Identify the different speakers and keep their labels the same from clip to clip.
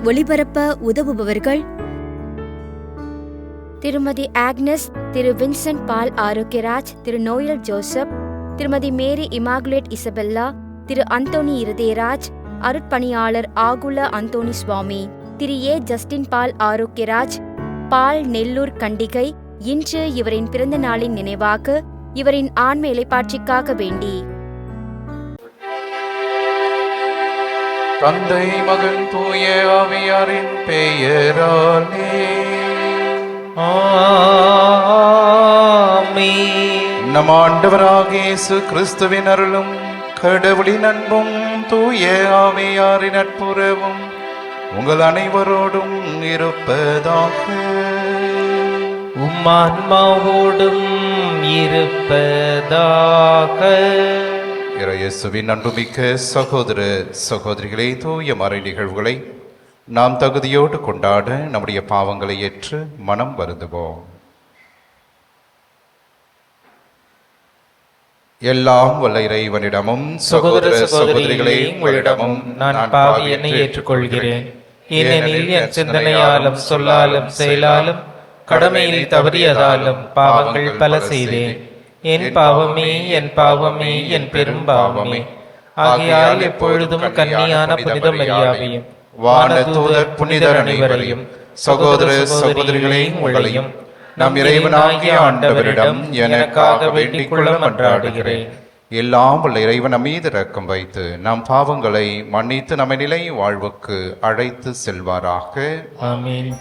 Speaker 1: ஒளிபரப்ப உதவுபவர்கள் திருமதி ஆக்னஸ், திரு வின்சென்ட் பால் ஆரோக்கியராஜ், திரு Noel Joseph, திருமதி மேரி இமாகுலேட் இசபெல்லா, திரு அந்தோனி இருதயராஜ், அருட்பணியாளர் ஆகுல அந்தோனி சுவாமி, திரு ஏ ஜஸ்டின் பால் ஆரோக்கியராஜ், பால் நெல்லூர் கண்டிகை. இன்று இவரின் பிறந்த நாளின் நினைவாக இவரின் ஆன்ம இளைப்பாட்சிக்காக வேண்டி
Speaker 2: தந்தை மகன் தூய ஆவியாரின் பெயராலே
Speaker 3: ஆமென்.
Speaker 2: நம் ஆண்டவராகிய இயேசு கிறிஸ்துவின் அருளும் கடவுளின் அன்பும் தூய ஆவியாரின் நட்புறவும் உங்கள் அனைவரோடும் இருப்பதாக.
Speaker 3: ஆன்மாவோடும் இருப்பதாக.
Speaker 2: இயேசுவின் அன்புமிக்க சகோதர சகோதரிகளே, தூய மறை நிகழ்வுகளை நாம் தகுதியோடு கொண்டாட நம்முடைய பாவங்களை ஏற்று மனம் வருந்துவோம். எல்லாம் வல்ல இறைவனிடமும்
Speaker 3: சகோதர சகோதரிகளே, உங்களிடமும் நான் பாவி என்னை ஏற்றுக்கொள்கிறேன். ஏனெனில் என் சிந்தனையாலும் சொல்லாலும் செயலாலும் கடமையில் தவறியதாலும் பாவங்கள் பல செய்தேன். என் பாவமே, என் பாவமே, என் பெரும் பாவமே. ஆகையால் எப்பொழுதும் கன்னியான புனித மரியாவையும் வானதூதர் புனிதர் அனைவரையும் சகோதர சகோதரிகளே உங்களையும் நம் இறைவனாகிய ஆண்டவரிடம் எனக்காக வேண்டிக் கொள்ள மன்றாடுகிறேன்.
Speaker 2: எல்லாம் உள்ள இறைவன் நம் மீது இரக்கம் வைத்து நம் பாவங்களை மன்னித்து நம்மை நிலை வாழ்வுக்கு அழைத்து செல்வாராக.
Speaker 3: ஆமென்.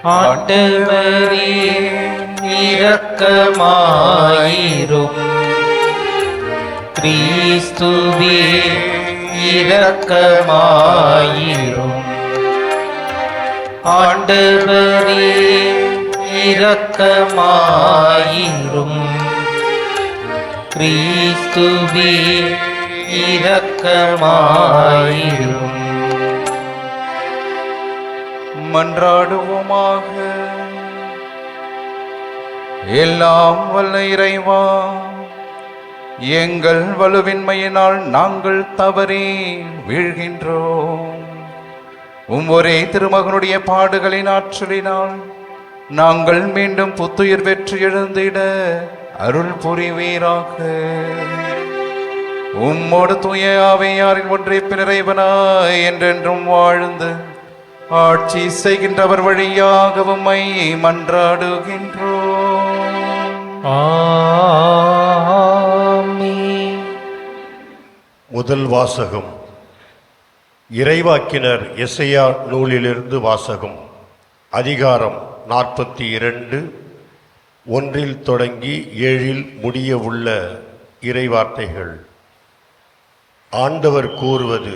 Speaker 3: ஆண்டவரே இரக்கமாயிரும். கிறிஸ்துவே இரக்கமாயிரும். ஆண்டவரே இரக்கமாயிரும். கிறிஸ்துவே இரக்கமாயிரும்.
Speaker 2: மன்றாடுவோமாக. எல்லாம் வல்ல இறைவா, எங்கள் வலுவின்மையினால் நாங்கள் தவறி வீழ்கின்றோம். ஒரே திருமகனுடைய பாடுகளின் ஆற்றலினால் நாங்கள் மீண்டும் புத்துயிர் பெற்று எழுந்திட அருள் புரிவீராக. உம்மோடு தூய ஆவியாரின் ஒன்றிப்பின் இறைவனாய் என்றென்றும் வாழ்ந்து ஆட்சி செய்கின்றவர் வழியாக உம்மை மன்றாடுகின்றோம்.
Speaker 3: ஆமென்.
Speaker 4: முதல் வாசகம். இறைவாக்கினர் எசையா நூலிலிருந்து வாசகம். அதிகாரம் 42, 1 தொடங்கி 7 முடிய உள்ள இறைவார்த்தைகள். ஆண்டவர் கூறுவது: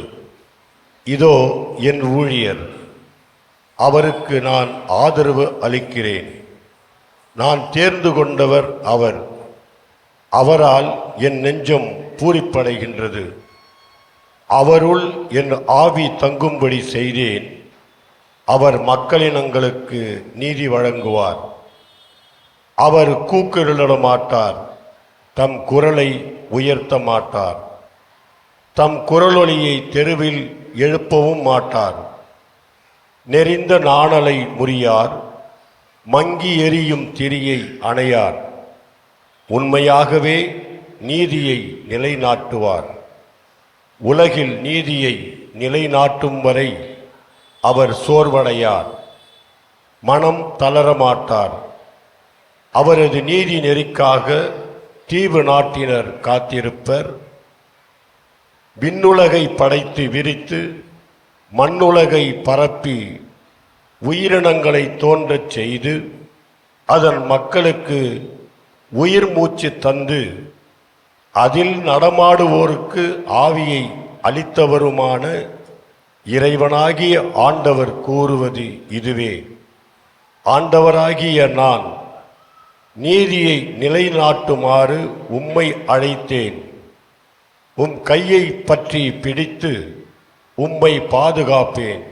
Speaker 4: இதோ என் ஊழியர், அவருக்கு நான் ஆதரவு அளிக்கிறேன். நான் தேர்ந்து கொண்டவர் அவர். அவரால் என் நெஞ்சம் பூரிப்படைகின்றது. அவருள் என் ஆவி தங்கும்படி செய்தேன். அவர் மக்களினங்களுக்கு நீதி வழங்குவார். அவர் கூக்குரலிட மாட்டார், தம் குரலை உயர்த்த மாட்டார். தம் குரலொலியை தெருவில் எழுப்பவும் மாட்டார். நெறிந்த நாணலை முறியார், மங்கி எரியும் திரியை அணையார். உண்மையாகவே நீதியை நிலைநாட்டுவார். உலகில் நீதியை நிலைநாட்டும் வரை அவர் சோர்வடையார், மனம் தளரமாட்டார். அவரது நீதி நெறிக்காக தீவு நாட்டினர் காத்திருப்பர். விண்ணுலகை படைத்து விரித்து மண்ணுலகை பரப்பி உயிரினங்களை தோன்றச் செய்து அதன் மக்களுக்கு உயிர் மூச்சு தந்து அதில் நடமாடுவோருக்கு ஆவியை அளித்தவருமான இறைவனாகிய ஆண்டவர் கூறுவது இதுவே: ஆண்டவராகிய நான் நீதியை நிலைநாட்டுமாறு உம்மை அழைத்தேன். உம் கையை பற்றி பிடித்து உம்மை பாதுகாப்பேன்.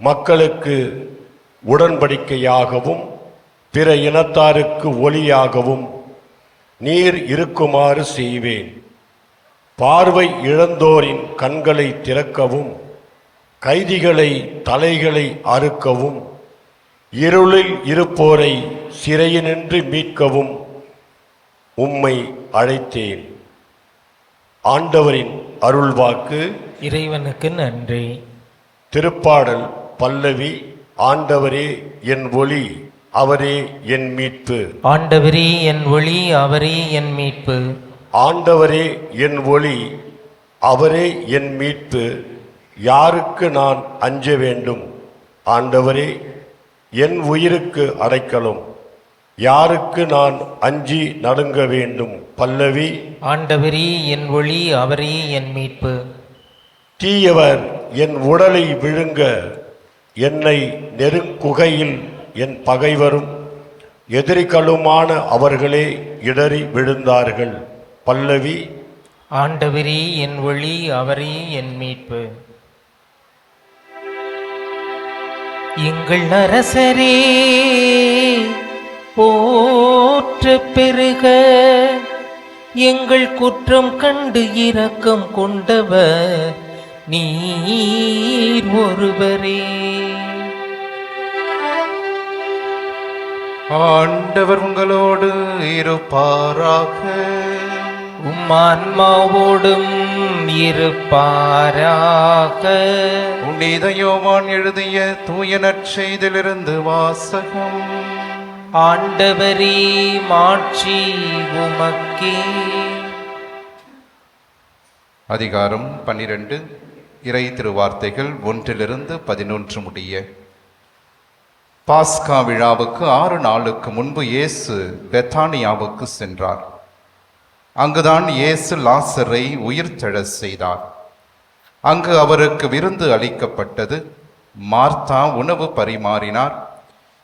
Speaker 4: மக்களுக்கு உடன்படிக்கையாகவும் பிற இனத்தாருக்கு ஒளியாகவும் நீர் இருக்குமாறு செய்வேன். பார்வை இழந்தோரின் கண்களை திறக்கவும், கைதிகளை தலைகளை அறுக்கவும், இருளில் இருப்போரை சிறையினின்று மீட்கவும் உம்மை அழைத்தேன். ஆண்டவரின் அருள்வாக்கு.
Speaker 3: இறைவனுக்கு நன்றி.
Speaker 4: திருப்பாடல் பல்லவி. ஆண்டவரே என் ஒளி, அவரே என் மீட்பு.
Speaker 3: ஆண்டவரே என் ஒளி, அவரே என் மீட்பு.
Speaker 4: ஆண்டவரே என் ஒளி, அவரே என் மீட்பு. யாருக்கு நான் அஞ்ச வேண்டும்? ஆண்டவரே என் உயிருக்கு அடைக்கலம். யாருக்கு நான் அஞ்சி நடுங்க வேண்டும்? பல்லவி.
Speaker 3: ஆண்டவரே என் ஒளி, அவரே என் மீட்பு.
Speaker 4: தீயவர் என் உடலை விழுங்க, என்னை நெருங்குகையில் என் பகைவரும் எதிரிகளுமான அவர்களே இடறி விழுந்தார்கள். பல்லவி.
Speaker 3: ஆண்டவரே என் ஒளி, அவரே என் மீட்பு. எங்கள் அரசரே போற்ற பெருக, எங்கள் குற்றம் கண்டு இரக்கம் கொண்டவர் நீர் ஒருவரே.
Speaker 2: ஆண்டவர் உங்களோடு இருப்பாராக.
Speaker 3: ஆன்மாவோடும் இருப்பாராக.
Speaker 2: புனித யோவான் எழுதிய தூய நற்செய்தியிலிருந்து வாசகம்.
Speaker 3: ஆண்டவரே மாட்சி உமக்கே.
Speaker 2: அதிகாரம் 12. இறை திருவார்த்தைகள் 1-11 முடிய. பாஸ்கா விழாவுக்கு 6 நாளுக்கு முன்பு இயேசு பெத்தானியாவுக்கு சென்றார். அங்குதான் இயேசு லாசரை உயிர்த்தெழச் செய்தார். அங்கு அவருக்கு விருந்து அளிக்கப்பட்டது. மார்த்தா உணவு பரிமாறினார்.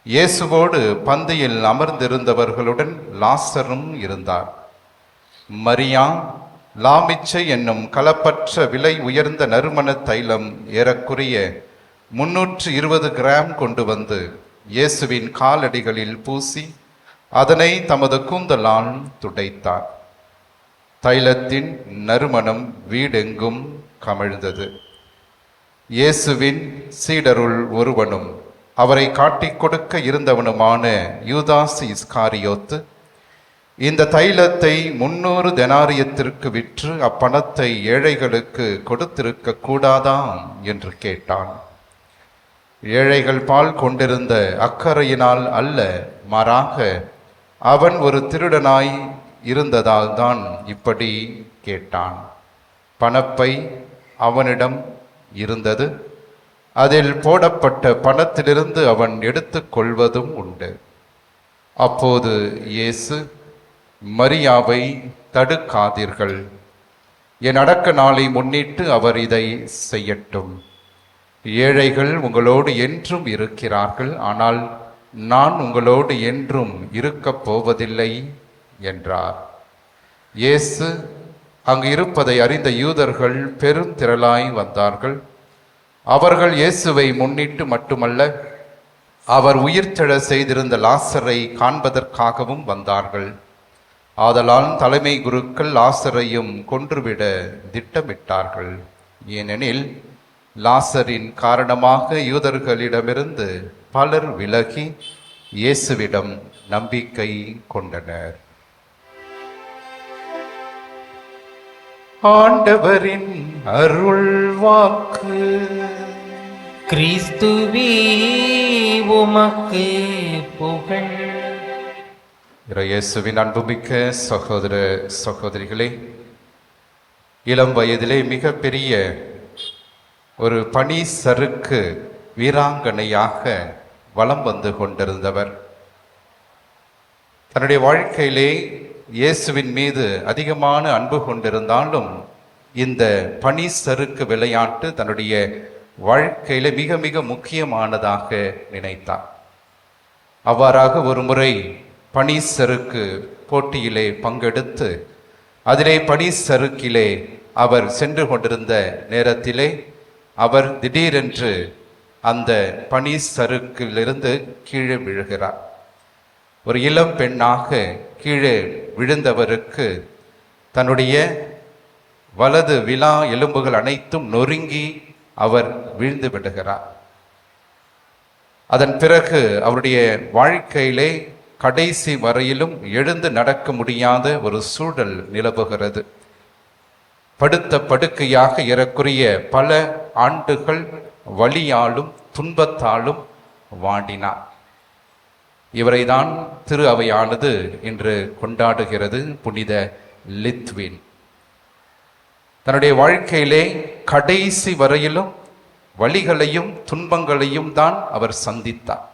Speaker 2: இயேசுவோடு பந்தியில் அமர்ந்திருந்தவர்களுடன் லாசரும் இருந்தார். மரியா லாமிச்சை என்னும் கலப்பற்ற விலை உயர்ந்த நறுமண தைலம் ஏறக்குறைய 320 கிராம் கொண்டு வந்து இயேசுவின் காலடிகளில் பூசி அதனை தமது கூந்தலால் துடைத்தார். தைலத்தின் நறுமணம் வீடெங்கும் கமழ்ந்தது. இயேசுவின் சீடருள் ஒருவனும் அவரை காட்டிக் கொடுக்க இருந்தவனுமான யூதாஸ் இஸ்காரியோத்து இந்த தைலத்தை 300 தெனாரியத்திற்கு விற்று அப்பணத்தை ஏழைகளுக்கு கொடுத்திருக்க கூடாதா என்று கேட்டான். ஏழைகள் பால் கொண்டிருந்த அக்கறையினால் அல்ல, மாறாக அவன் ஒரு திருடனாய் இருந்ததால் தான் இப்படி கேட்டான். பணப்பை அவனிடம் இருந்தது. அதில் போடப்பட்ட பணத்திலிருந்து அவன் எடுத்துக் கொள்வதும் உண்டு. அப்போது இயேசு, மரியாவை தடுக்காதீர்கள். என் அடக்க நாளை முன்னிட்டு அவர் இதை செய்யட்டும். ஏழைகள் உங்களோடு என்றும் இருக்கிறார்கள், ஆனால் நான் உங்களோடு என்றும் இருக்கப் போவதில்லை என்றார். இயேசு அங்கு இருப்பதை அறிந்த யூதர்கள் பெருந்திரளாய் வந்தார்கள். அவர்கள் இயேசுவை முன்னிட்டு மட்டுமல்ல, அவர் உயிர்த்தெழ செய்திருந்த லாசரை காண்பதற்காகவும் வந்தார்கள். ஆதலால் தலைமை குருக்கள் லாசரையும் கொன்றுவிட திட்டமிட்டார்கள். ஏனெனில் லாசரின் காரணமாக யூதர்களிடமிருந்து பலர் விலகி இயேசுவிடம் நம்பிக்கை கொண்டனர். ஆண்டவரின் அருள் வாக்கு.
Speaker 3: கிறிஸ்துவே உமக்கு புகழ்.
Speaker 2: இயேசுவின் அன்புமிக்க சகோதர சகோதரிகளே, இளம் வயதிலே மிகப்பெரிய ஒரு பனி சறுக்கு வீராங்கனையாக வலம் வந்து கொண்டிருந்தவர். தன்னுடைய வாழ்க்கையிலே இயேசுவின் மீது அதிகமான அன்பு கொண்டிருந்தாலும் இந்த பனி சறுக்கு விளையாட்டு தன்னுடைய வாழ்க்கையில மிக மிக முக்கியமானதாக நினைத்தார். அவ்வாறாக ஒரு முறை பனி சறுக்கு போட்டியிலே பங்கெடுத்து அதிலே பனி சறுக்கிலே அவர் சென்று கொண்டிருந்த நேரத்திலே அவர் திடீரென்று அந்த பனி சறுக்கிலிருந்து கீழே விழுகிறார். ஒரு இளம் பெண்ணாக கீழே விழுந்தவருக்கு தன்னுடைய வலது விலா எலும்புகள் அனைத்தும் நொறுங்கி அவர் வீழ்ந்து விடுகிறார். அதன் பிறகு அவருடைய வாழ்க்கையிலே கடைசி வரையிலும் எழுந்து நடக்க முடியாத ஒரு சூழல் நிலவுகிறது. படுத்த படுக்கையாக ஏறக்குறைய பல ஆண்டுகள் வலியாலும் துன்பத்தாலும் வாடினார். இவரை தான் திரு அவையானது இன்று கொண்டாடுகிறது, புனித லித்வின். தன்னுடைய வாழ்க்கையிலே கடைசி வரையிலும் வலிகளையும் துன்பங்களையும் தான் அவர் சந்தித்தார்.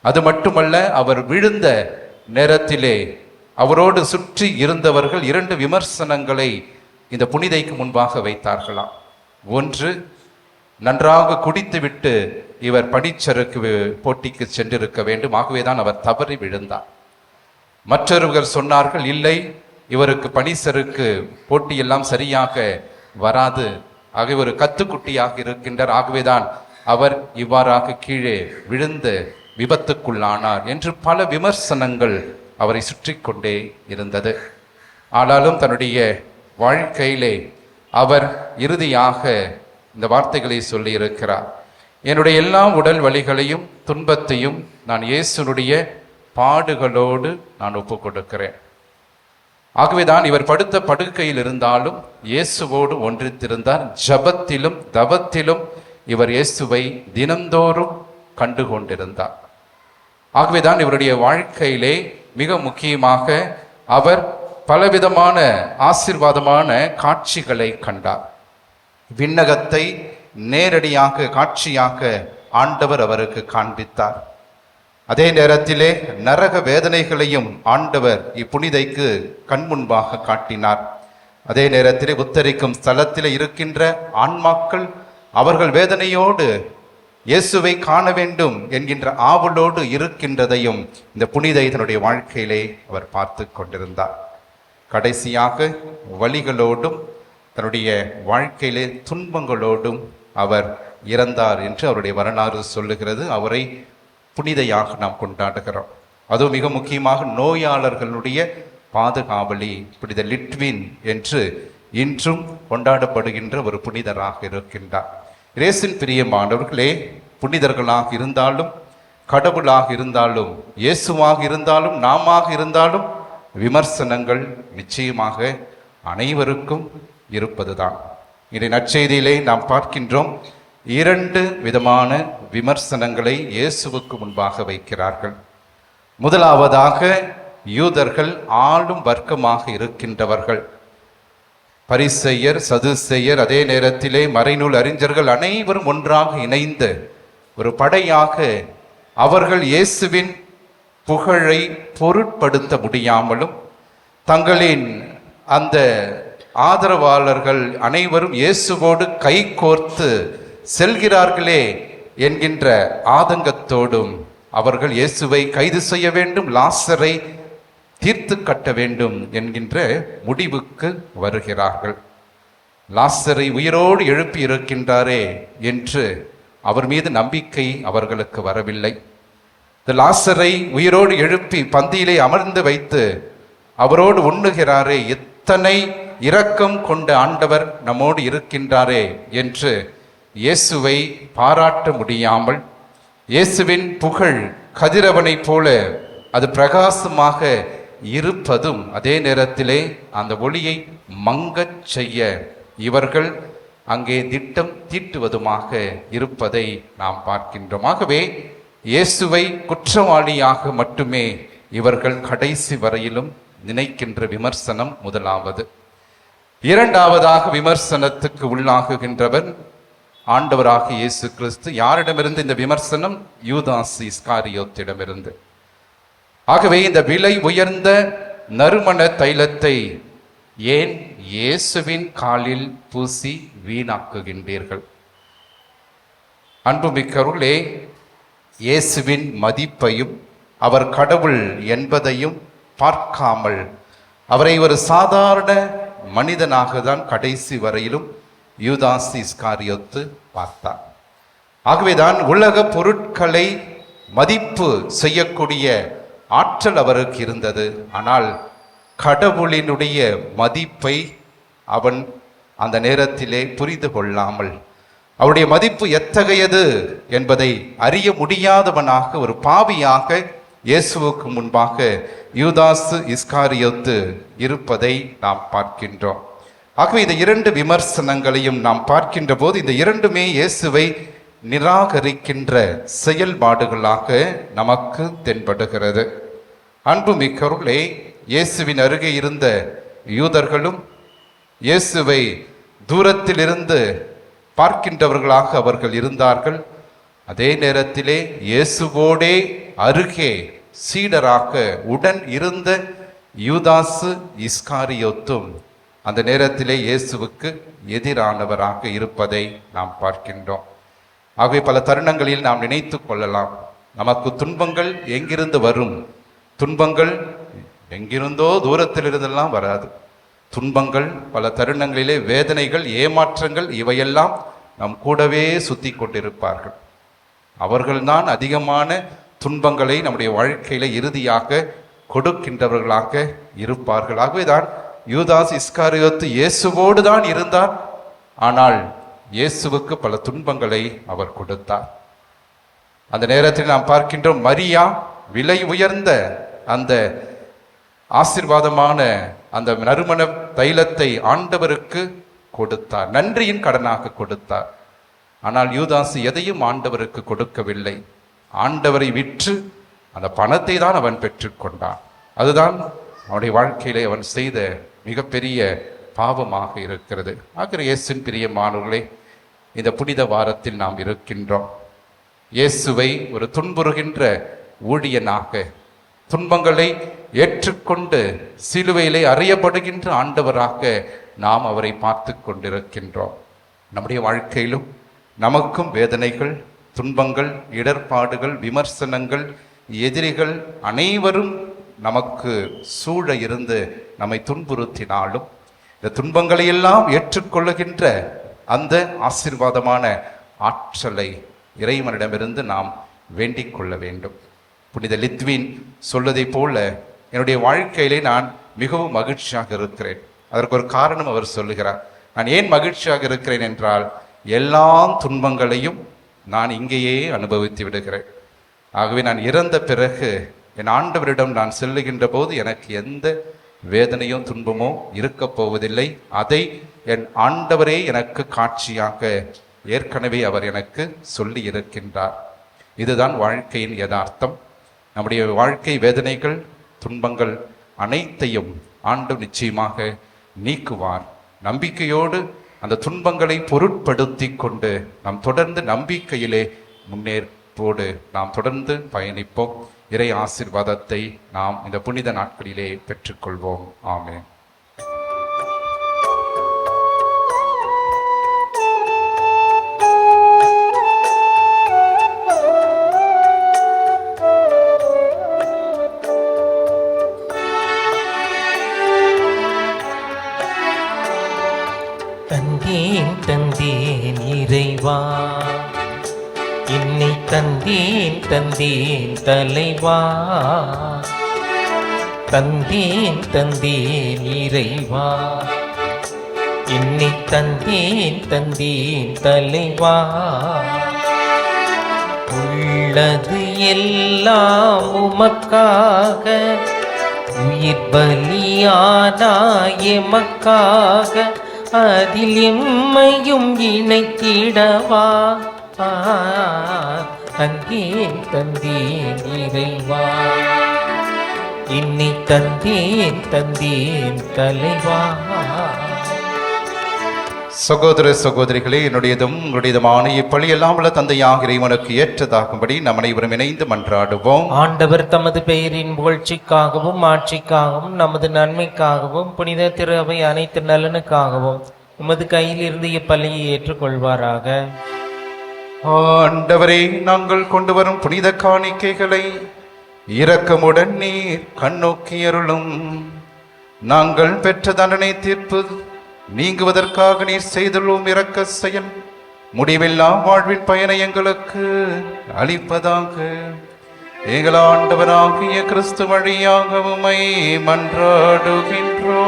Speaker 2: அது மட்டுமல்ல, அவர் விழுந்த நேரத்திலே அவரோடு சுற்றி இருந்தவர்கள் 2 விமர்சனங்களை இந்த புனிதைக்கு முன்பாக வைத்தார்களாம். ஒன்று, நன்றாக குடித்துவிட்டு இவர் பனிச்சறுக்கு போட்டிக்கு சென்றிருக்க வேண்டும், ஆகவேதான் அவர் தவறி விழுந்தார். மற்றொருவர் சொன்னார்கள், இல்லை, இவருக்கு பனிச்சறுக்கு போட்டியெல்லாம் சரியாக வராது, ஆகவே ஒரு கத்துக்குட்டியாக இருக்கின்றார், ஆகவேதான் அவர் இவ்வாறாக கீழே விழுந்து விபத்துக்குள்ளானார் என்று பல விமர்சனங்கள் அவரை சுற்றி கொண்டே இருந்தது. ஆனாலும் தன்னுடைய வாழ்க்கையிலே அவர் இறுதியாக இந்த வார்த்தைகளை சொல்லி இருக்கிறார், என்னுடைய எல்லா உடல் வலிகளையும் துன்பத்தையும் நான் இயேசுனுடைய பாடுகளோடு நான் ஒப்புக் கொடுக்கிறேன். ஆகவேதான் இவர் படுத்த படுக்கையில் இருந்தாலும் இயேசுவோடு ஒன்றித்திருந்தார். ஜபத்திலும் தவத்திலும் இவர் இயேசுவை தினந்தோறும் கண்டு கொண்டிருந்தார். ஆகவேதான் இவருடைய வாழ்க்கையிலே மிக முக்கியமாக அவர் பலவிதமான ஆசீர்வாதமான காட்சிகளை கண்டார். விண்ணகத்தை நேரடியாக காட்சியாக ஆண்டவர் அவருக்கு காண்பித்தார். அதே நேரத்திலே நரக வேதனைகளையும் ஆண்டவர் இப்புனிதைக்கு கண்முன்பாக காட்டினார். அதே நேரத்திலே உத்தரிக்கும் ஸ்தலத்திலே இருக்கின்ற ஆன்மாக்கள் அவர்கள் வேதனையோடு இயேசுவை காண வேண்டும் என்கின்ற ஆவலோடு இருக்கின்றதையும் இந்த புனிதை தன்னுடைய வாழ்க்கையிலே அவர் பார்த்து கொண்டிருந்தார். கடைசியாக வலிகளோடும் தன்னுடைய வாழ்க்கையிலே துன்பங்களோடும் அவர் இறந்தார் என்று அவருடைய வரலாறு சொல்லுகிறது. அவரை புனிதையாக நாம் கொண்டாடுகிறோம். அதுவும் மிக முக்கியமாக நோயாளர்களுடைய பாதுகாவலி புனித லிட்வின் என்று இன்றும் கொண்டாடப்படுகின்ற ஒரு புனிதராக இருக்கின்றார். இயேசுவின் பிரியமானவர்களே, புனிதர்களாக இருந்தாலும் கடவுளாக இருந்தாலும் இயேசுவாக இருந்தாலும் நாமாக இருந்தாலும் விமர்சனங்கள் நிச்சயமாக அனைவருக்கும் இருப்பதுதான். இன்றைய நற்செய்தியிலே நாம் பார்க்கின்றோம், 2 விதமான விமர்சனங்களை இயேசுவுக்கு முன்பாக வைக்கிறார்கள். முதலாவதாக யூதர்கள் ஆளும் வர்க்கமாக இருக்கின்றவர்கள், பரிசேயர் சதுசேயர், அதே நேரத்திலே மறைநூல் அறிஞர்கள் அனைவரும் ஒன்றாக இணைந்து ஒரு படையாக அவர்கள் இயேசுவின் புகழை பொருட்படுத்த முடியாமலும் தங்களின் அந்த ஆதரவாளர்கள் அனைவரும் இயேசுவோடு கைகோர்த்து செல்கிறார்களே என்கின்ற ஆதங்கத்தோடும் அவர்கள் இயேசுவை கைது செய்ய வேண்டும், லாசரை தீர்த்து கட்ட வேண்டும் என்கின்ற முடிவுக்கு வருகிறார்கள். லாசரை உயிரோடு எழுப்பி இருக்கின்றாரே என்று அவர் மீது நம்பிக்கை அவர்களுக்கு வரவில்லை. இந்த லாசரை உயிரோடு எழுப்பி பந்தியிலே அமர்ந்து வைத்து அவரோடு உண்ணுகிறாரே, எத்தனை இரக்கம் கொண்ட ஆண்டவர் நம்மோடு இருக்கின்றாரே என்று இயேசுவை பாராட்ட முடியாமல், இயேசுவின் புகழ் கதிரவனைப் போல அது பிரகாசமாக இருப்பதும் அதே நேரத்திலே அந்த ஒளியை மங்கச் செய்ய இவர்கள் அங்கே திட்டம் தீட்டுவதுமாக இருப்பதை நாம் பார்க்கின்றோம். ஆகவே இயேசுவை குற்றவாளியாக மட்டுமே இவர்கள் கடைசி வரையிலும் நினைக்கின்ற விமர்சனம் முதலாவது. இரண்டாவதாக விமர்சனத்துக்கு உள்ளாகுகின்றவர் ஆண்டவராக இயேசு கிறிஸ்து. யாரிடமிருந்து இந்த விமர்சனம்? யூதாஸ் இஸ்காரியோத்திடமிருந்து. ஆகவே இந்த விலை உயர்ந்த நறுமண தைலத்தை ஏன் இயேசுவின் காலில் பூசி வீணாக்குகின்றீர்கள்? அன்புமிக்கவர்களே, இயேசுவின் மதிப்பையும் அவர் கடவுள் என்பதையும் பார்க்காமல் அவரை ஒரு சாதாரண மனிதனாக தான் கடைசி வரையிலும் யூதாஸ் இஸ்காரியோத்து பார்த்தார். ஆகவேதான் உலக பொருட்களை மதிப்பு செய்யக்கூடிய ஆற்றல் அவருக்கு இருந்தது. ஆனால் கடவுளினுடைய மதிப்பை அவன் அந்த நேரத்திலே புரிந்து கொள்ளாமல் அவருடைய மதிப்பு எத்தகையது என்பதை அறிய முடியாதவனாக ஒரு பாவியாக இயேசுவுக்கு முன்பாக யூதாசு இஸ்காரியோத்து இருப்பதை நாம் பார்க்கின்றோம். ஆகவே இந்த இரண்டு விமர்சனங்களையும் நாம் பார்க்கின்ற போது இந்த இரண்டுமே இயேசுவை நிராகரிக்கின்ற செயல்பாடுகளாக நமக்கு தென்படுகிறது. அன்புமிக்கவர்களே, இயேசுவின் அருகே இருந்த யூதர்களும் இயேசுவை தூரத்திலிருந்து பார்க்கின்றவர்களாக அவர்கள் இருந்தார்கள். அதே நேரத்திலே இயேசுவோடே அருகே சீடராக உடன் இருந்த யூதாசு இஸ்காரியோத்தும் அந்த நேரத்திலே இயேசுவுக்கு எதிரானவராக இருப்பதை நாம் பார்க்கின்றோம். ஆகவே பல தருணங்களில் நாம் நினைத்து கொள்ளலாம், நமக்கு துன்பங்கள் எங்கிருந்து வரும்? துன்பங்கள் எங்கிருந்தோ தூரத்திலிருந்தெல்லாம் வராது. துன்பங்கள் பல தருணங்களிலே வேதனைகள், ஏமாற்றங்கள் இவையெல்லாம் நம் கூடவே சுத்தி கொண்டிருப்பார்கள். அவர்கள்தான் அதிகமான துன்பங்களை நம்முடைய வாழ்க்கையில இறுதியாக கொடுக்கின்றவர்களாக இருப்பார்கள். ஆகவேதான் யூதாஸ் இஸ்காரியோத்து இயேசுவோடு தான் இருந்தார், ஆனால் இயேசுவுக்கு பல துன்பங்களை அவர் கொடுத்தார். அந்த நேரத்தில் நாம் பார்க்கின்றோம், மரியா விலை உயர்ந்த அந்த ஆசீர்வாதமான அந்த நறுமண தைலத்தை ஆண்டவருக்கு கொடுத்தார், நன்றியின் கடனாக கொடுத்தார். ஆனால் யூதாசு எதையும் ஆண்டவருக்கு கொடுக்கவில்லை. ஆண்டவரை விற்று அந்த பணத்தை தான் அவன் பெற்றுக்கொண்டான். அதுதான் அவனுடைய வாழ்க்கையிலே அவன் செய்த மிகப்பெரிய பாவமாக இருக்கிறது. ஆகிற இயேசுவின் பிரியமானவர்களே, இந்த புனித வாரத்தில் நாம் இருக்கின்றோம். இயேசுவை ஒரு துன்புறுகின்ற ஊழியனாக, துன்பங்களை ஏற்றுக்கொண்டு சிலுவையிலே அறையப்படுகின்ற ஆண்டவராக நாம் அவரை பார்த்து கொண்டிருக்கின்றோம். நம்முடைய வாழ்க்கையிலும் நமக்கும் வேதனைகள், துன்பங்கள், இடர்பாடுகள், விமர்சனங்கள், எதிரிகள் அனைவரும் நமக்கு சூழ இருந்து நம்மை துன்புறுத்தினாலும் இந்த துன்பங்களை எல்லாம் ஏற்றுக்கொள்ளுகின்ற அந்த ஆசீர்வாதமான ஆற்றலை இறைவனிடமிருந்து நாம் வேண்டிக் கொள்ள வேண்டும். புனித லித்வின் சொல்வதை போல, என்னுடைய வாழ்க்கையிலே நான் மிகவும் மகிழ்ச்சியாக இருக்கிறேன். அதற்கு ஒரு காரணம் அவர் சொல்லுகிறார். நான் ஏன் மகிழ்ச்சியாக இருக்கிறேன் என்றால், எல்லா துன்பங்களையும் நான் இங்கேயே அனுபவித்து விடுகிறேன். ஆகவே நான் இறந்த பிறகு என் ஆண்டவரிடம் நான் செல்லுகின்ற போது எனக்கு எந்த வேதனையோ துன்பமோ இருக்க போவதில்லை. அதை என் ஆண்டவரே எனக்கு காட்சியாக ஏற்கனவே அவர் எனக்கு சொல்லி இருக்கின்றார். இதுதான் வாழ்க்கையின் யதார்த்தம். நம்முடைய வாழ்க்கை வேதனைகள், துன்பங்கள் அனைத்தையும் ஆண்டவர் நிச்சயமாக நீக்குவார். நம்பிக்கையோடு அந்த துன்பங்களை பொருட்படுத்தி கொண்டு நாம் தொடர்ந்து நம்பிக்கையிலே முன்னேற்போடு நாம் தொடர்ந்து பயணிப்போம். இறை ஆசீர்வாதத்தை நாம் இந்த புனித நாட்களிலே பெற்றுக்கொள்வோம். ஆமென்.
Speaker 3: தந்தேன் தந்தேன் இறைவா, என்னை தந்தேன் தந்தேன் தலைவா. தந்தேன் தந்தேன் இறைவா, என்னை தந்தேன் தந்தேன் தலைவா. உள்ளது எல்லாம் உமக்காக, உயிர் பலியானாய் எமக்காக, அதில் எம்மையும் இணைத்திடவா. தந்தேன் தந்தேன் இறைவா, என்னை தந்தேன் தந்தேன் தலைவா.
Speaker 2: சகோதர சகோதரிகளே, என்னுடையதும் உங்களுடையதுமான இப்பலியெல்லாம் உள்ள தந்தையாக இறைவனுக்கு ஏற்றதாகும்படி நம் அனைவரும் இணைந்து மன்றாடுவோம்.
Speaker 3: ஆண்டவர் தமது பெயரின் புகழ்ச்சிக்காகவும் ஆட்சிக்காகவும் நமது நன்மைக்காகவும் புனித திரு அவை அனைத்து நலனுக்காகவும் உமது கையில் இருந்து இப்பலியை ஏற்றுக்கொள்வாராக.
Speaker 2: ஆண்டவரே, நாங்கள் கொண்டு வரும் புனித காணிக்கைகளை இரக்கமுடன் நீர் கண்ணோக்கி அருளும். நாங்கள் பெற்ற தண்டனை தீர்ப்பு நீங்குவதற்காக நீர் செய்துள்ளோம் இரக்க செயல் முடிவெல்லாம் வாழ்வின் பயனை எங்களுக்கு அளிப்பதாக. எங்கள் ஆண்டவராகிய கிறிஸ்து வழியாக உம்மை மன்றாடுகின்றோம்.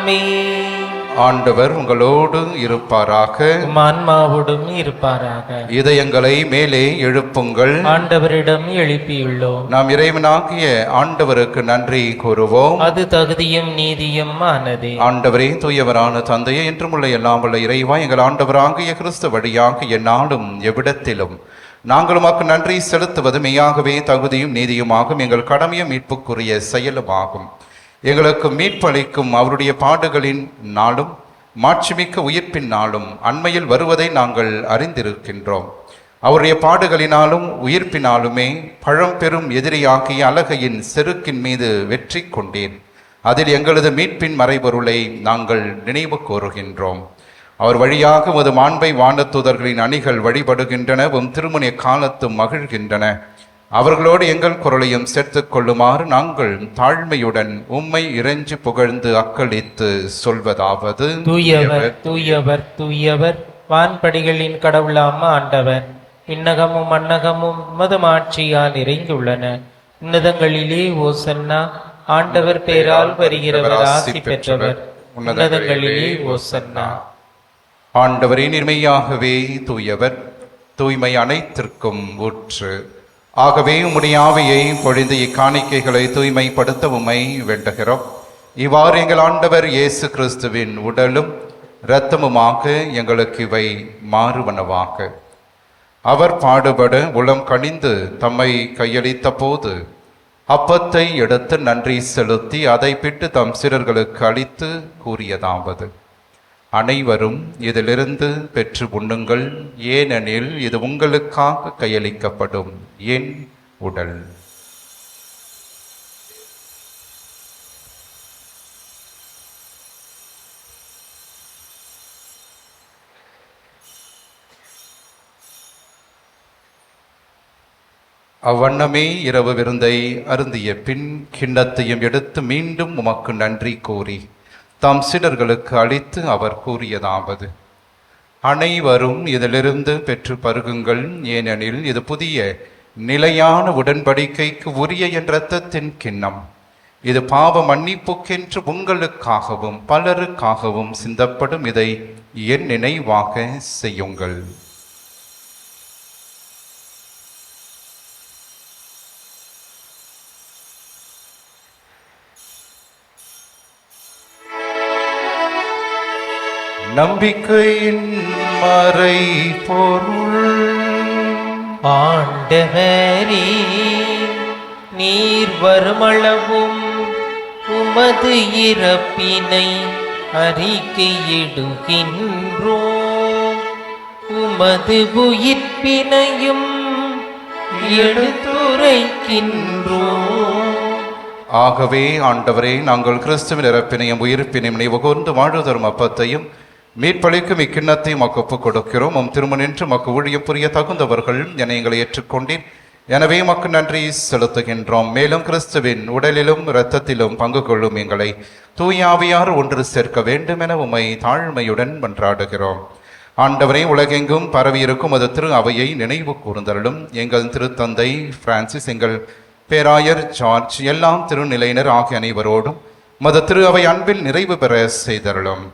Speaker 3: ஆமென்.
Speaker 2: ஆண்டவர் உங்களோடு இருப்பாராக.
Speaker 3: உம் ஆன்மாவோடும் இருப்பாராக.
Speaker 2: இதயங்களை மேலே எழுப்புங்கள்.
Speaker 3: ஆண்டவரிடம் எழுப்பியுள்ளோம்.
Speaker 2: நாம் இறைவனாகிய ஆண்டவருக்கு நன்றி கூறுவோம்.
Speaker 3: அது தகுதியும் நீதியும் ஆனதே.
Speaker 2: ஆண்டவரே, தூயவரான தந்தையே, என்றும் உள்ள எல்லாம் உள்ள இறைவா, எங்கள் ஆண்டவராகிய கிறிஸ்து வழியாக எந்நாளும் எவ்விடத்திலும் நாங்கள் உமக்கு நன்றி செலுத்துவது மெய்யாகவே தகுதியும் நீதியுமாகும், எங்கள் கடமையும் மீட்புக்குரிய செயலுமாகும். எங்களுக்கு மீட்பளிக்கும் அவருடைய பாடுகளின் நாளும் மாட்சிமிக்க உயிர்ப்பின் நாளும் அண்மையில் வருவதை நாங்கள் அறிந்திருக்கின்றோம். அவருடைய பாடுகளினாலும் உயிர்ப்பினாலுமே பழம்பெரும் எதிரியாகிய அலகையின் செருக்கின் மீது வெற்றி கொண்டேன். அதில் எங்களது மீட்பின் மறைபொருளை நாங்கள் நினைவு கூறுகின்றோம். அவர் வழியாக உமது மாண்பை வானதூதர்களின் அணிகள் வழிபடுகின்றன, திருமண காலத்தும் மகிழ்கின்றன. அவர்களோடு எங்கள் குரலையும் சேர்த்துக் கொள்ளுமாறு நாங்கள் தாழ்மையுடன் உம்மை இறைஞ்சி புகழ்ந்து அக்களித்து சொல்வதாவது:
Speaker 3: தூயவர் தூயவர் தூயவர், வான்படிகளின் கடவுளாம் ஆண்டவர். விண்ணகமும் மண்ணகமும் உமது ஆட்சியால் நிறைந்துள்ளன. உன்னதங்களிலே ஓசன்னா. ஆண்டவர் பேரால் வருகிறவர் ஆசி பெற்றவர். உன்னதங்களிலே ஓசன்னா.
Speaker 2: ஆண்டவரே, நிர்மையாகவே தூயவர், தூய்மை அனைத்திற்கும் ஊற்று. ஆகவே உம்முடைய ஆவியை பொழிந்து இக்காணிக்கைகளை தூய்மைப்படுத்த உம்மை வேண்டுகிறோம். இவ்வாறு எங்கள் ஆண்டவர் இயேசு கிறிஸ்துவின் உடலும் இரத்தமுமாக எங்களுக்கு இவை மாறுவனவாக. அவர் பாடுபட உளம் கனிந்து தம்மை கையளித்த போது அப்பத்தை எடுத்து நன்றி செலுத்தி அதை பிட்டு தம் சீடர்களுக்கு அளித்து கூறியதாவது: அனைவரும் இதிலிருந்து பெற்று உண்ணுங்கள், ஏனெனில் இது உங்களுக்காக கையளிக்கப்படும் என் உடல். அவ்வண்ணமே இரவு விருந்தை அருந்திய பின் கிண்ணத்தையும் எடுத்து மீண்டும் உமக்கு நன்றி கூறி தம் சீடர்களுக்கு அளித்து அவர் கூறியதாவது: அனைவரும் இதிலிருந்து பெற்று பருகுங்கள், ஏனெனில் இது புதிய நிலையான உடன்படிக்கைக்கு உரிய என் இரத்தத்தின் கிண்ணம். இது பாவ மன்னிப்புக்கென்று உங்களுக்காகவும் பலருக்காகவும் சிந்தப்படும். இதை என் நினைவாக செய்யுங்கள். நம்பிக்கையின் மறை பொருள்.
Speaker 3: ஆண்டவரே, நீர் வருமளவும் உமது இறப்பினை அறிக்கையிடுகின்றோம், உமது உயிர்ப்பினையும் எடுத்துரைக்கின்றோம்.
Speaker 2: ஆகவே ஆண்டவரே, நாங்கள் கிறிஸ்துவின் இறப்பினையும் உயிர்ப்பினையும் நினைவு கூர்ந்து வாழ்வு தரும் அப்பத்தையும் மீட்பளிக்கும் இக்கிண்ணத்தையும் மக்கு ஒப்புக் கொடுக்கிறோம். திருமணின்று மக்கு ஊழியம் புரிய தகுந்தவர்கள் என எங்களை ஏற்றுக்கொண்டீர். எனவே மக்கு நன்றி செலுத்துகின்றோம். மேலும் கிறிஸ்துவின் உடலிலும் இரத்தத்திலும் பங்கு கொள்ளும் எங்களை தூயாவியார் ஒன்று சேர்க்க வேண்டும் என உம்மை தாழ்மையுடன் மன்றாடுகிறோம். ஆண்டவரை, உலகெங்கும் பரவியிருக்கும் அது திரு அவையை நினைவு கூர்ந்தருளும். எங்கள் திருத்தந்தை பிரான்சிஸ், எங்கள் பேராயர் ஜார்ஜ், எல்லாம் திருநிலையினர் ஆகிய அனைவரோடும் மது திரு அவை அன்பில் நிறைவு பெற செய்தருளும்.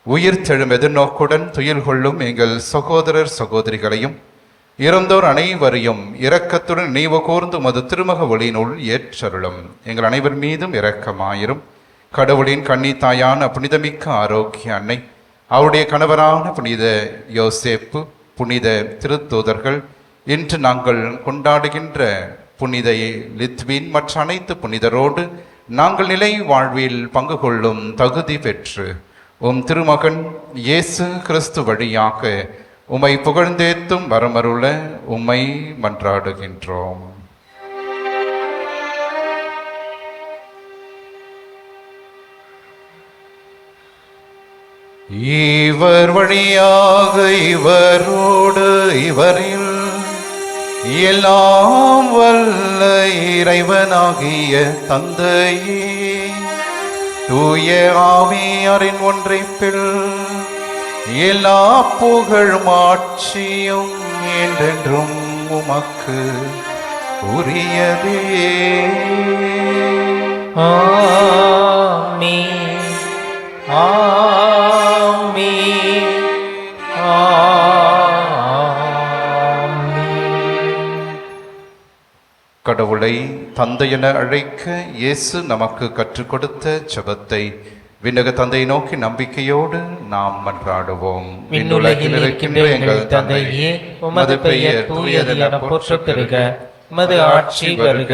Speaker 2: உயிர் தெழும் எதிர்நோக்குடன் துயில் கொள்ளும் எங்கள் சகோதரர் சகோதரிகளையும் இறந்தோர் அனைவரையும் இரக்கத்துடன் நினைவு கூர்ந்து மது திருமக ஒளியினுள் ஏற்றருளும். எங்கள் அனைவர் மீதும் இரக்கமாயிரும். கடவுளின் கன்னித்தாயான புனிதமிக்க ஆரோக்கிய அன்னை, அவருடைய கணவரான புனித யோசேப்பு, புனித திருத்தூதர்கள், இன்று நாங்கள் கொண்டாடுகின்ற புனித லித்வின் மற்ற அனைத்து புனிதரோடு நாங்கள் நிலை வாழ்வில் பங்கு கொள்ளும் தகுதி பெற்று திருமகன் இயேசு கிறிஸ்து வழியாக உம்மை புகழ்ந்தேத்தும் வரமருள உம்மை மன்றாடுகின்றோம். இவர் வழியாக இவரோடு இவரில் எல்லாம் வல்ல இறைவனாகிய தந்தையே, தூய ஆவியாரின் ஒன்றைப்பில் எல்லா புகழும் ஆட்சியும் என்றென்றும் உமக்கு உரியதே.
Speaker 3: ஆமென், ஆமென்.
Speaker 2: கடவுளை தந்தை என அழைக்க இயேசு நமக்கு கற்றுக் கொடுத்த ஜெபத்தை விண்ணக தந்தை நோக்கி நம்பிக்கையோடு நாம் மன்றாடுவோம்.
Speaker 3: விண்ணுலகில் இருக்கின்ற எங்கள் தந்தையே, உமது பெயர் தூயது என போற்றப் பெறுக. உமது ஆட்சி வருக.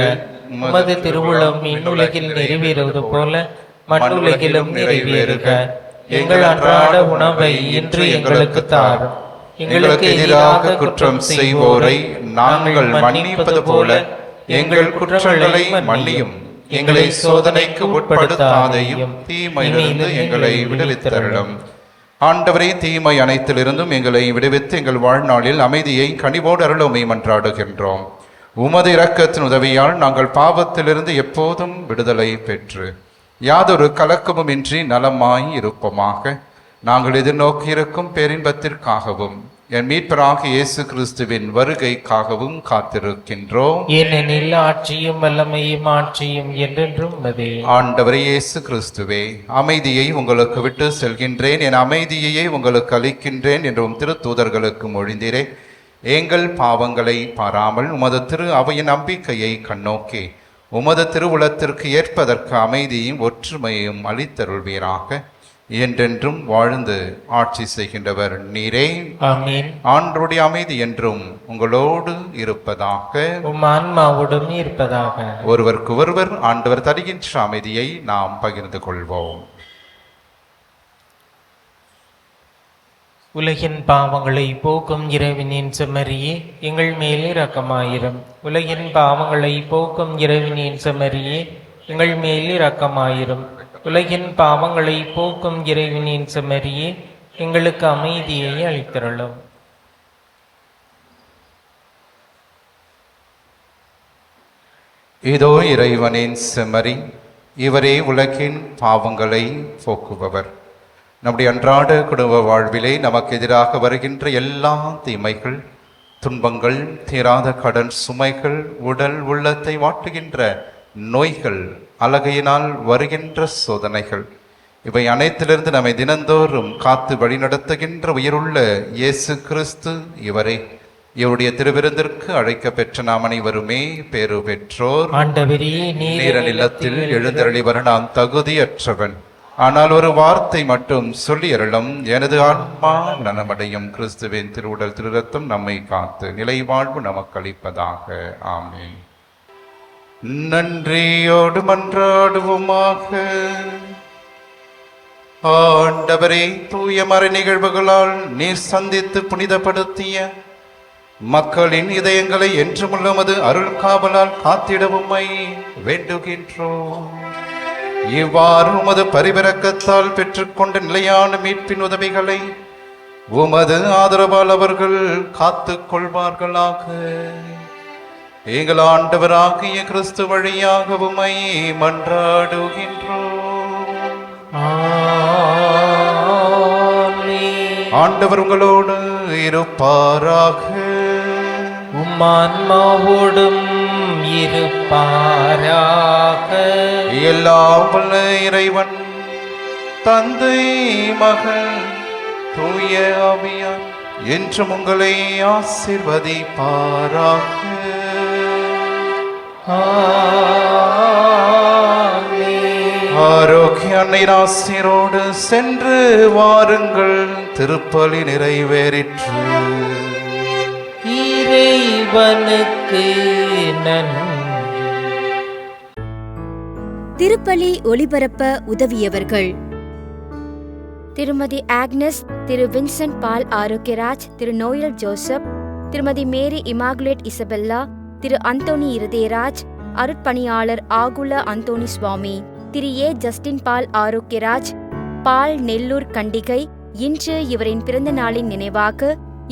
Speaker 3: உமது திருவுளம் விண்ணுலகில் நிறைவேறுவது போல மண்ணுலகிலும் நிறைவேறுக. எங்கள் அன்றாட உணவை இன்று எங்களுக்கு தாரும். எங்களுக்கு எதிராக குற்றம் செய்வோரை நாங்கள் மன்னிப்பது போல எங்கள் குற்றங்களை மன்னியும். எங்களை சோதனைக்கு உட்படுத்தாதையும் தீமையிலிருந்து எங்களை விடுவித்தருளும்.
Speaker 2: ஆண்டவரே, தீமை அனைத்திலிருந்தும் எங்களை விடுவித்து எங்கள் வாழ்நாளில் அமைதியை கனிவோடு அருளுமை மன்றாடுகின்றோம். உமது இரக்கத்தின் உதவியால் நாங்கள் பாவத்திலிருந்து எப்போதும் விடுதலை பெற்று யாதொரு கலக்கமும் இன்றி நலமாய் இருப்போமாக. நாங்கள் எதிர்நோக்கியிருக்கும் பேரின்பத்திற்காகவும் என் மீட்பராகிய இயேசு கிறிஸ்துவின் வருகைக்காகவும் காத்திருக்கின்றோம்.
Speaker 3: ஏனெனில் ஆட்சியும் வல்லமையும் ஆட்சியும் என்றென்றும் உமதே.
Speaker 2: ஆண்டவரே இயேசு கிறிஸ்துவே, அமைதியை உங்களுக்கு விட்டு செல்கின்றேன், என் அமைதியையே உங்களுக்கு அளிக்கின்றேன் என்றும் திருத்தூதர்களுக்கு மொழிந்தீரே. எங்கள் பாவங்களை பாராமல் உமது திரு அவையின் நம்பிக்கையை கண்ணோக்கி உமது திருவுளத்திற்கு ஏற்பதற்கு அமைதியும் ஒற்றுமையும் அளித்தருள்வீராக. என்றென்றும் வாழ்ந்து ஆட்சி செய்கின்றவர் நீரே.
Speaker 3: ஆமென்.
Speaker 2: ஆண்டவருடைய அமைதி என்றும் உங்களோடு இருப்பதாக.
Speaker 3: உம் ஆன்மாவோடும் இருப்பதாக.
Speaker 2: ஒருவருக்கு ஒருவர் ஆண்டவர் தருகின்ற அமைதியை நாம் பகிர்ந்து கொள்வோம்.
Speaker 3: உலகின் பாவங்களை போக்கும் இறைவனின் செம்மறியே, எங்கள் மேல் இரக்கமாயிரும். உலகின் பாவங்களை போக்கும் இறைவனின் செம்மறியே, எங்கள் மேல் இரக்கமாயிரும். உலகின் பாவங்களை போக்கும் இறைவனின் செம்மறியே, எங்களுக்கு அமைதியை அளித்தருளும்.
Speaker 2: இதோ இறைவனின் செம்மறி, இவரே உலகின் பாவங்களை போக்குபவர். நம்முடைய அன்றாட குடும்ப வாழ்விலே நமக்கு எதிராக வருகின்ற எல்லா தீமைகள், துன்பங்கள், தீராத கடன் சுமைகள், உடல் உள்ளத்தை வாட்டுகின்ற நோய்கள், அலகையினால் வருகின்ற சோதனைகள், இவை அனைத்திலிருந்து நம்மை தினந்தோறும் காத்து வழிநடத்துகின்ற உயிருள்ள இயேசு கிறிஸ்து இவரே. இவருடைய திருவிருந்திற்கு அழைக்க பெற்ற நாம் அனைவருமே பேறு பெற்றோர்.
Speaker 3: ஆண்டவரே,
Speaker 2: நீர் நிலத்தில் எழுந்தருளி வர நான் தகுதியற்றவன், ஆனால் ஒரு வார்த்தை மட்டும் சொல்லி அருளும், எனது ஆன்மா நலமடையும். கிறிஸ்துவின் திருவுடல் திருரத்தம் நம்மை காத்து நிலை வாழ்வு நமக்கு அளிப்பதாக. ஆமென். நன்றியோடு மன்றாடுவோமாக. ஆண்டவரே, தூய மறை நிகழ்வுகளால் நீர் சந்தித்து புனிதப்படுத்திய மக்களின் இதயங்களை என்றும் உள்ளமது அருள் காவலால் காத்திடவுமை வேண்டுகின்றோம். இவ்வாறு உமது பரிபிரக்கத்தால் பெற்றுக்கொண்ட நிலையான மீட்பின் உதவிகளை உமது ஆதரவால் அவர்கள் காத்து கொள்வார்களாக. எங்கள் ஆண்டவராகிய கிறிஸ்து வழியாக உம்மை மன்றாடுகின்றோம்.
Speaker 3: ஆமென்.
Speaker 2: ஆண்டவர் உங்களோடு இருப்பாராக.
Speaker 3: உம் ஆன்மாவோடும் இருப்பாராக.
Speaker 2: எல்லாம் வல்ல இறைவன் தந்தை, மகள், தூய ஆவியார் என்றும் உங்களை ஆசீர்வதிப்பாராக.
Speaker 3: ஆமென்.
Speaker 2: ஆரோக்கிய அன்னை ஆசீரோடு சென்று வாருங்கள். திருப்பலி நிறைவேறிற்று.
Speaker 3: இறைவனுக்கு நன்றி.
Speaker 1: திருப்பலி ஒளிபரப்ப உதவியவர்கள்: திருமதி ஆக்னஸ், திரு வின்சென்ட் பால் ஆரோக்கியராஜ், திரு நோயல் ஜோசப், திருமதி மேரி இமாகுலேட் இசபெல்லா, திரு அந்தோனி இருதயராஜ், அருட்பணியாளர் ஆகுல அந்தோனி சுவாமி, திரு ஏ ஜஸ்டின் பால் ஆரோக்கியராஜ், பால் நெல்லூர் கண்டிகை. இன்று இவரின் பிறந்த நாளின் நினைவாக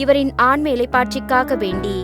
Speaker 1: இவரின் ஆன்ம இளைப்பாட்சிக்காக வேண்டி